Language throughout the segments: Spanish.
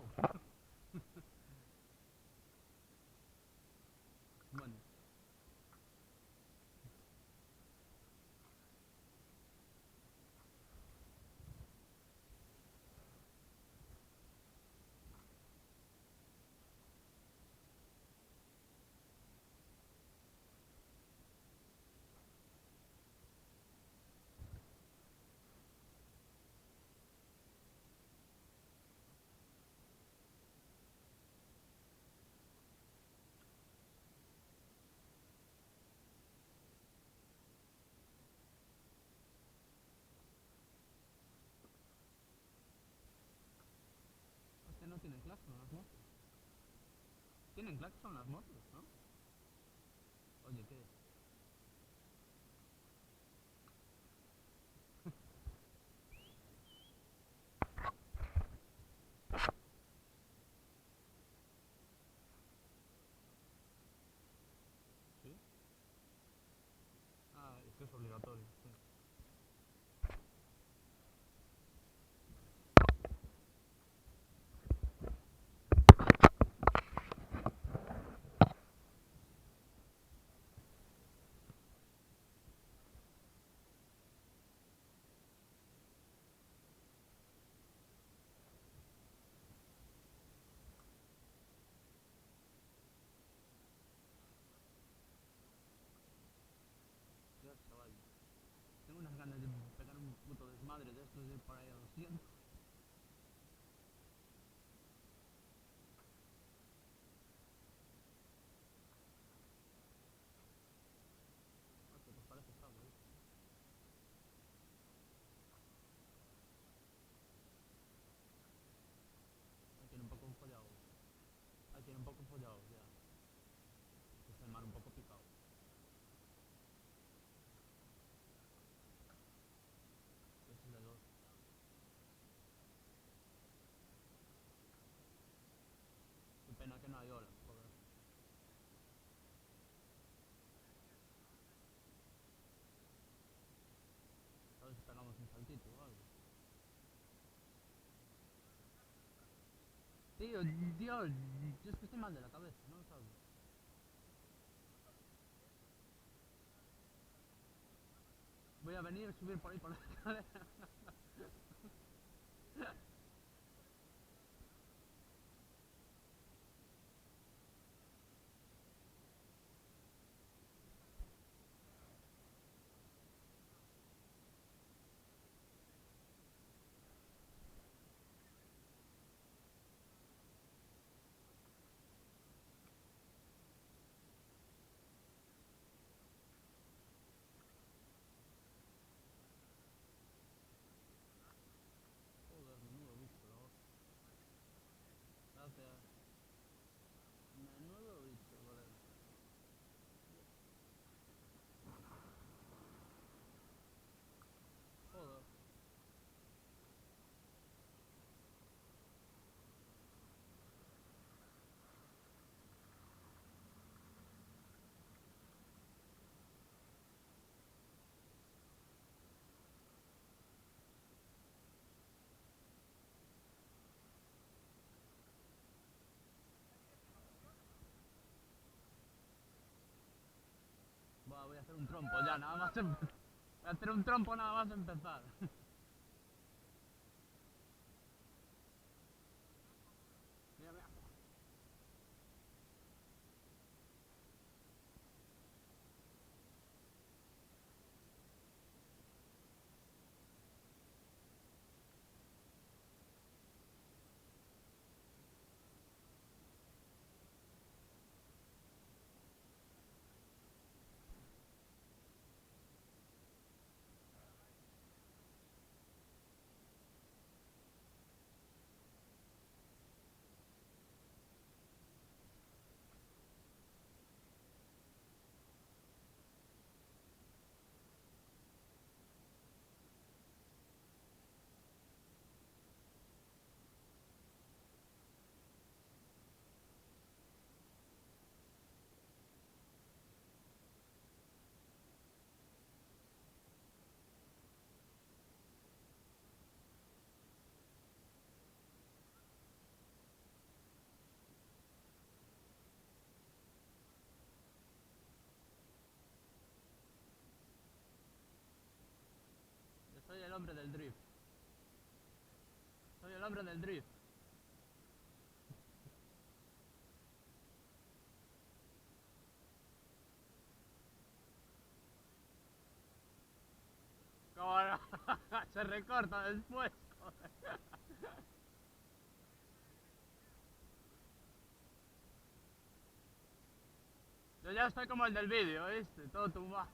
picado. Bueno, hostia, no tienen claxon las motos. Tienen claxon las motos, ¿no? Oye, ¿qué? ¿Sí? Ah, es que es obligatorio, sí. Ya, chaval. Tengo unas ganas de pegar un puto desmadre de estos de ir por ahí a 200. Hostia, pues parece estable, ¿eh? Hay que ir un poco follado. Hay que ir un poco follado, ya. Que está el mar un poco picado. Ese es el 2. Qué pena que no hay olas, joder. A ver si pegamos un saltito o algo. Tío, Dios, yo es que estoy mal de la cabeza, ¿no lo sabes? Voy a venir a subir por ahí por la escalera. Joder, menudo bicho, la hostia. Gracias. Menudo bicho, colega. Joder. Buah, voy a hacer un trompo ya, nada más. Voy a hacer un trompo nada más empezar. Mira, mira. el hombre del drift. Soy el hombre del drift. ¿Cómo no? Se recorta después, joder. Yo ya estoy como el del vídeo, ¿viste? Todo tumbado.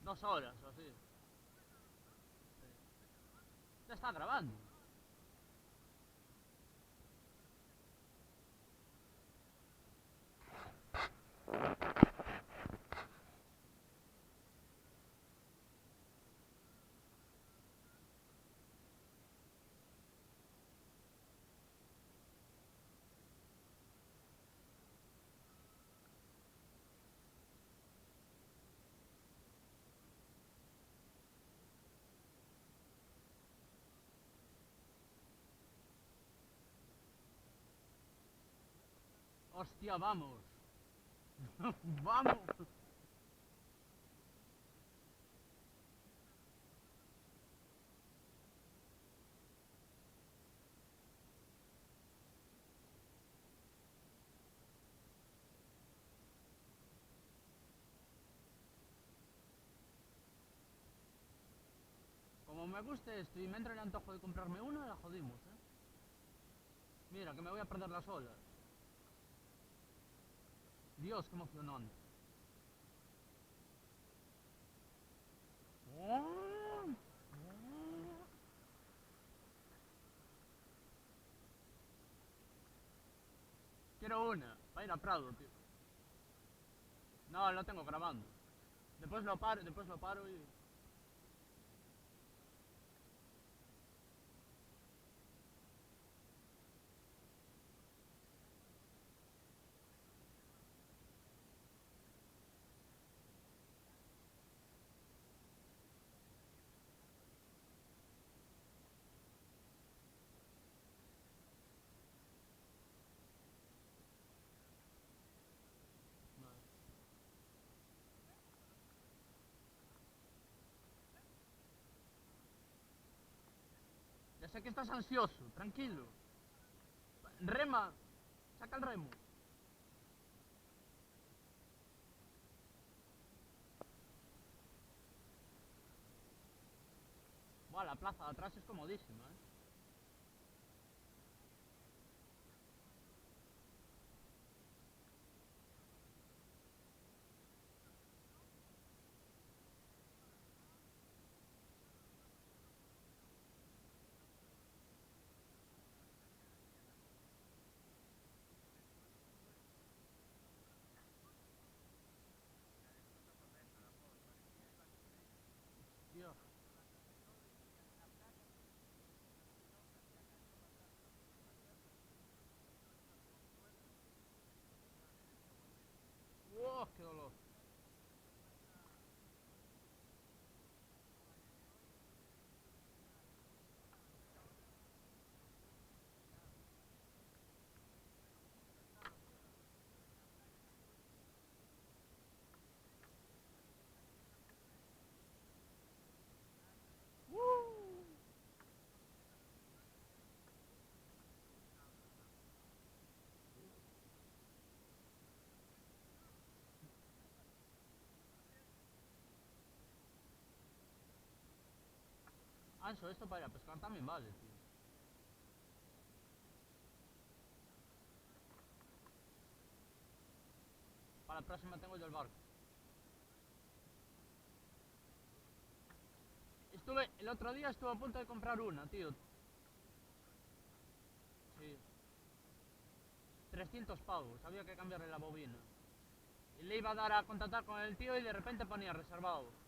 2 horas o así. Ya está grabando. Hostia, vamos. Vamos. Como me guste esto y me entra el antojo de comprarme una, la jodimos, ¿eh? Mira, que me voy a perder las olas. Dios, qué emocionante. Quiero una, para ir a Prado, tío. No, lo tengo grabando. Después lo paro y... Ya sé que estás ansioso, tranquilo. Rema, saca el remo. Buah, la plaza de atrás es comodísima, ¿eh? Tío. ganso, esto para ir a pescar también vale, tío. Para la próxima tengo yo el barco. El otro día estuve a punto de comprar una, tío. Sí. 300 pavos, había que cambiarle la bobina. Y le iba a dar a contactar con el tío y de repente ponía reservado.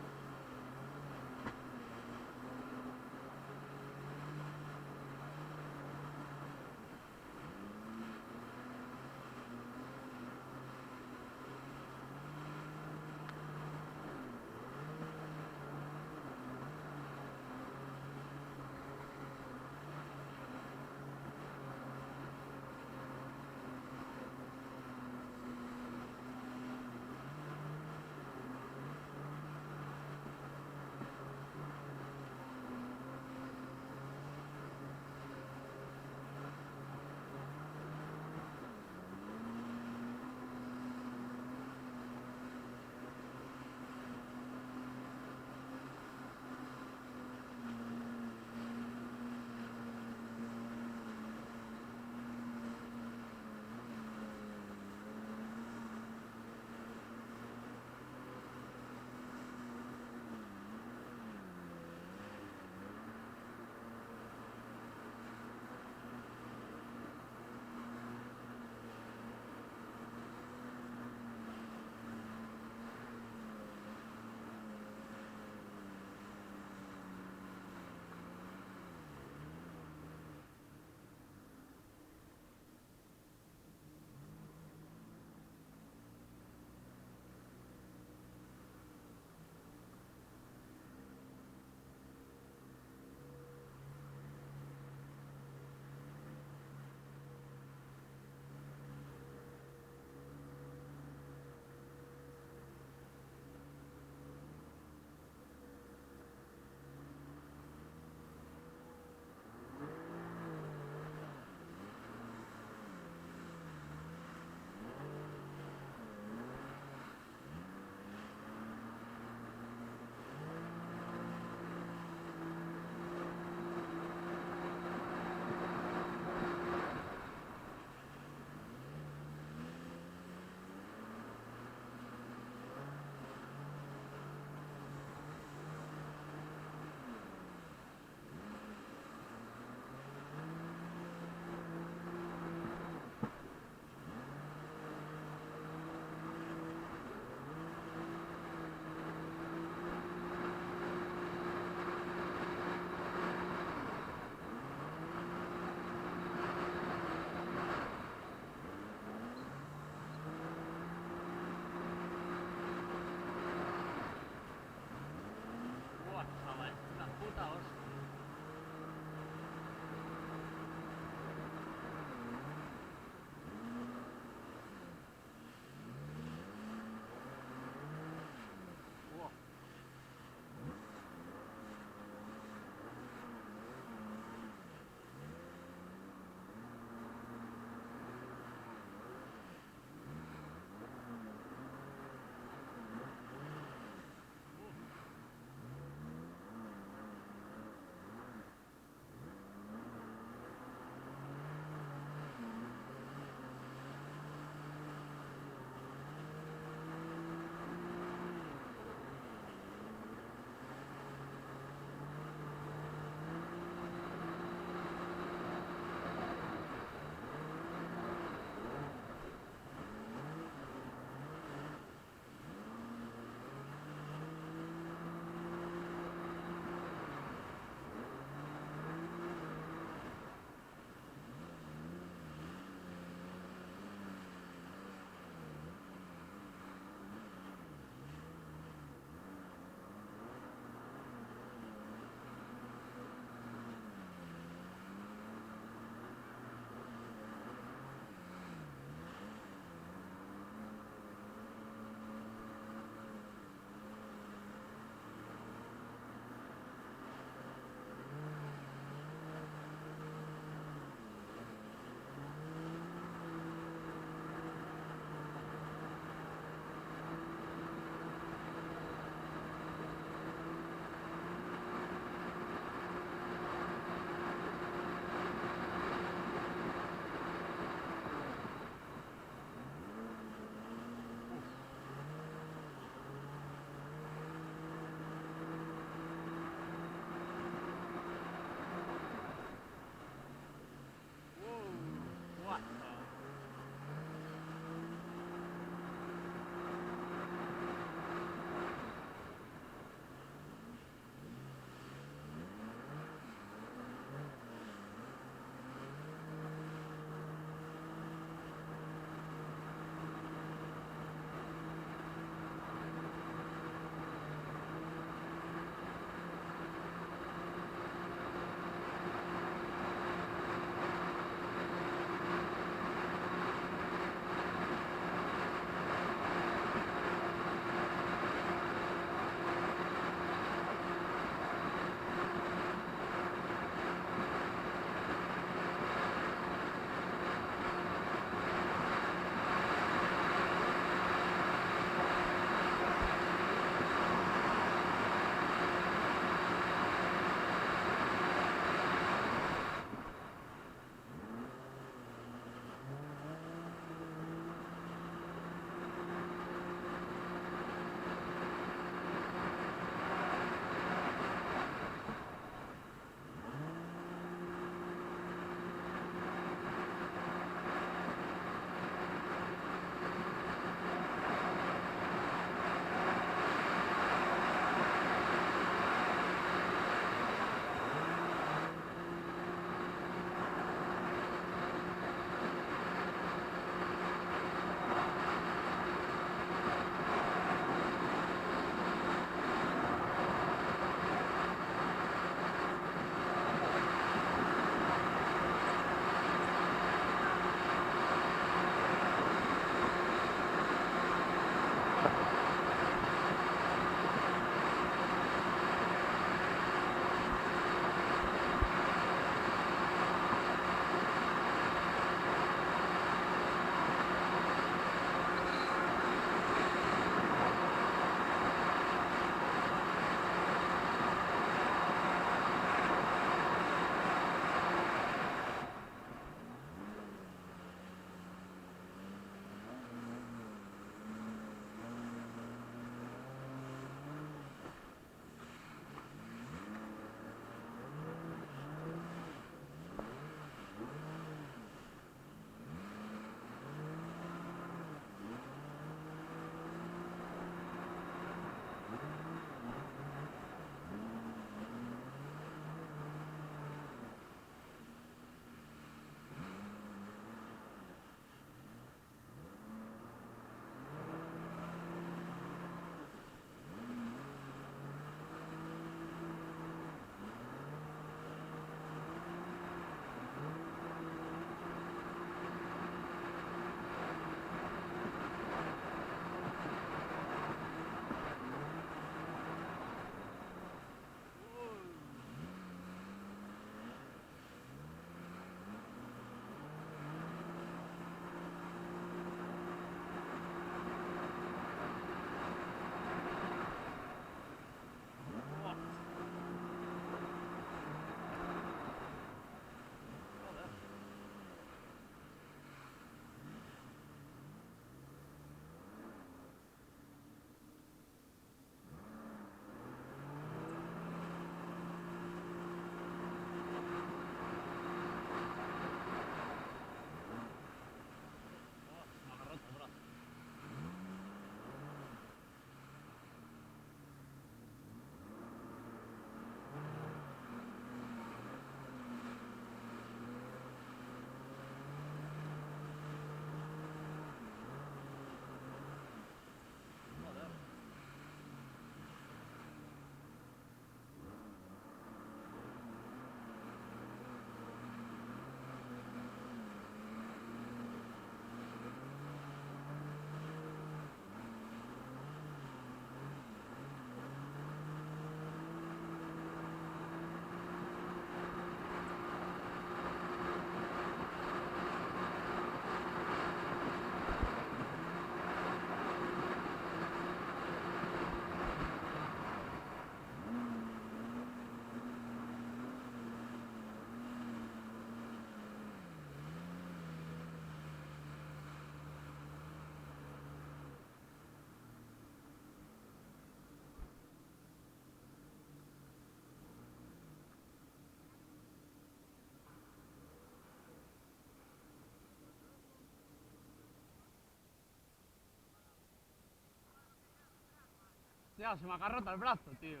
Hostia, se me ha roto el brazo, tío.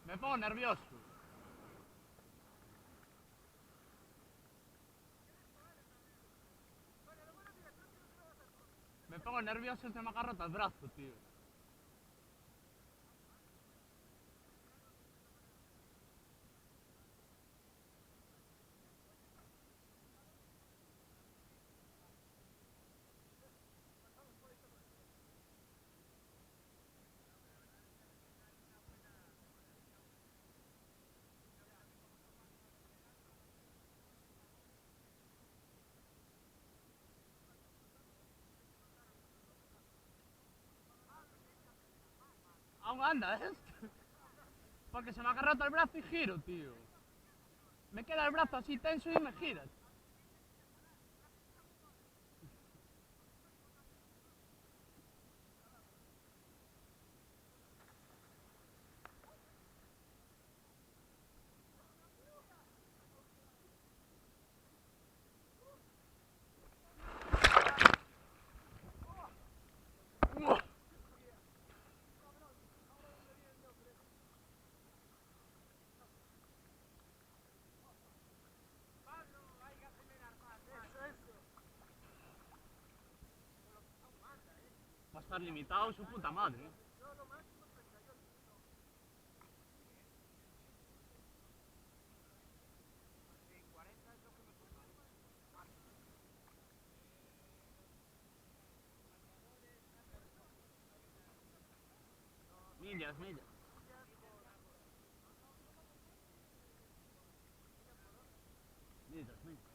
Me pongo nervioso. Me pongo nervioso y se me ha roto el brazo, tío. Aún anda esto. Porque se me ha roto el brazo y giro, tío. Me queda el brazo así tenso y me gira. Va a estar limitado su puta madre. Millas, millas. Millas, millas.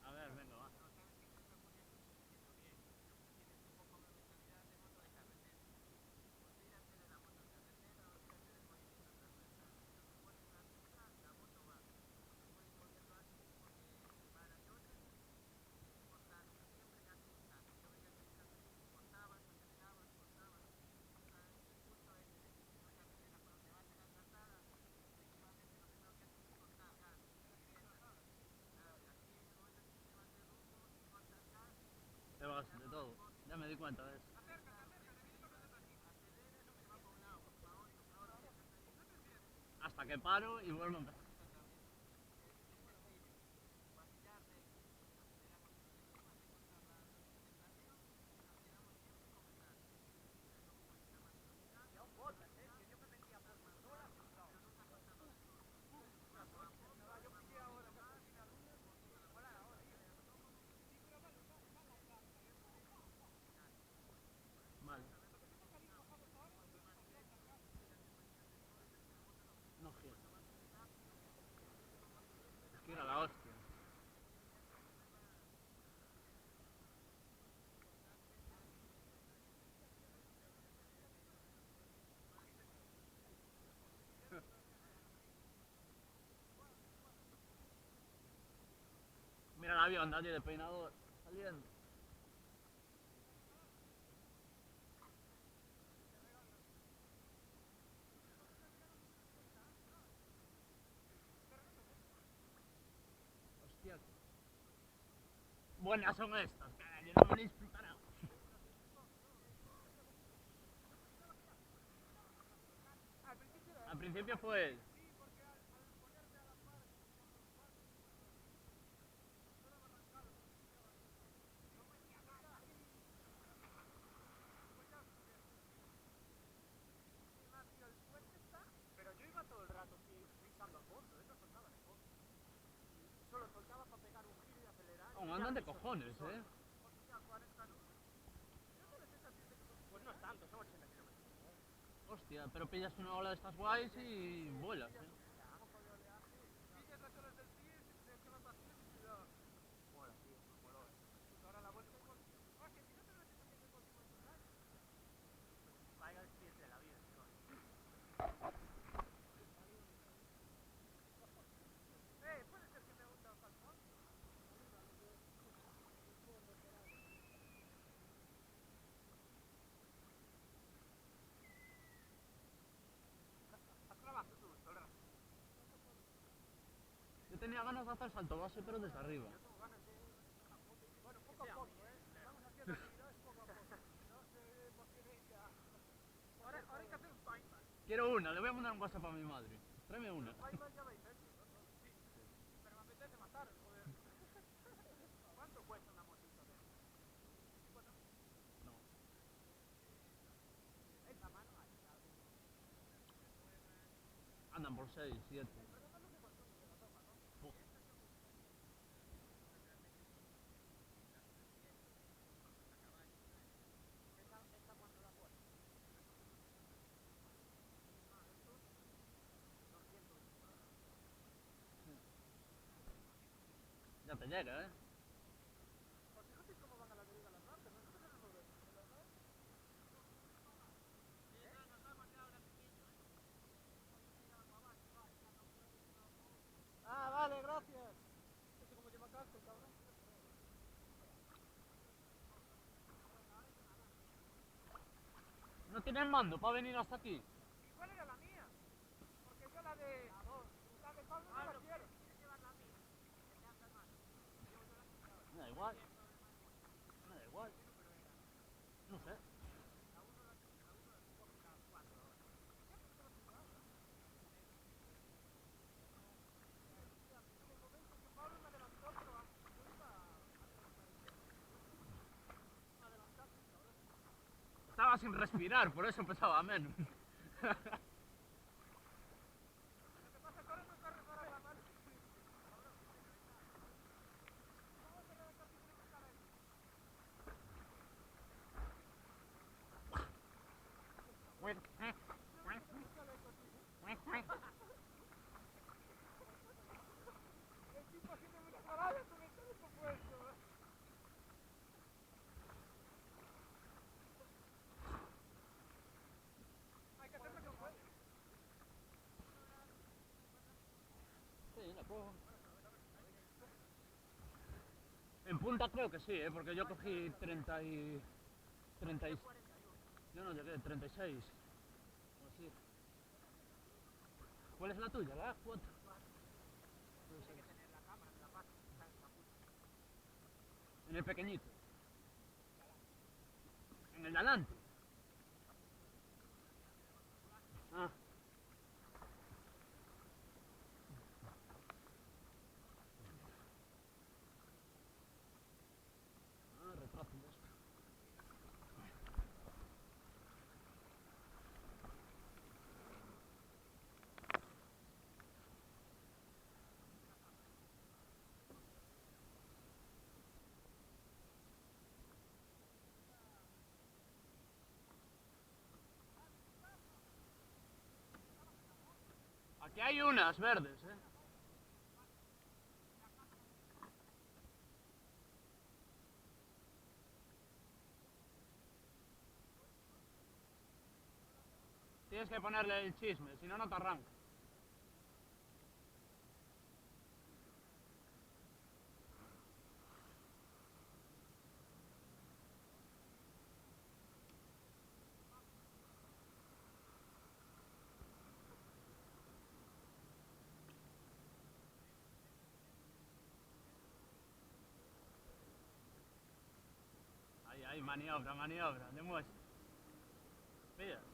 A ver, venga, va. Te vas de todo. Ya me di cuenta de eso. Hasta que paro y vuelvo a empezar. Vale. No gira. Gira la hostia. Mira el avión, nadie de peinador. Saliendo. Hostia. Buenas son estas, caray, no me lo explicará. Al principio fue él. Oh, andan de cojones, eh. Hostia, pero pillas una ola de estas guays y vuelas, eh. Yo tenía ganas de hacer salto base, pero desde arriba. Quiero una, le voy a mandar un WhatsApp a mi madre. Tráeme una. No. Andan por 6, 7. Ya te llega, ¿eh? Ah, vale, gracias. Este como lleva casco, el cabrón. No tienes mando para venir hasta aquí. ¿Cuál era la mía? Porque yo la de Pablo no la quiero. Me da igual. Me da igual. No sé. Estaba sin respirar, por eso pesaba menos. El tipo haciendo muchas paradas con el teléfono puesto. Hay que hacerlo con fuego. Sí, la puedo. En punta creo que sí, porque yo cogí 30 y... 30 y... Yo no llegué, 36. O así. ¿Cuál es la tuya? ¿La A4? En el pequeñito. En el de adelante. Ah. Ah, retráctil esto. Aquí hay unas verdes, eh. Tienes que ponerle el chisme, si no, no te arranca. maniobra, demuestra. Mira.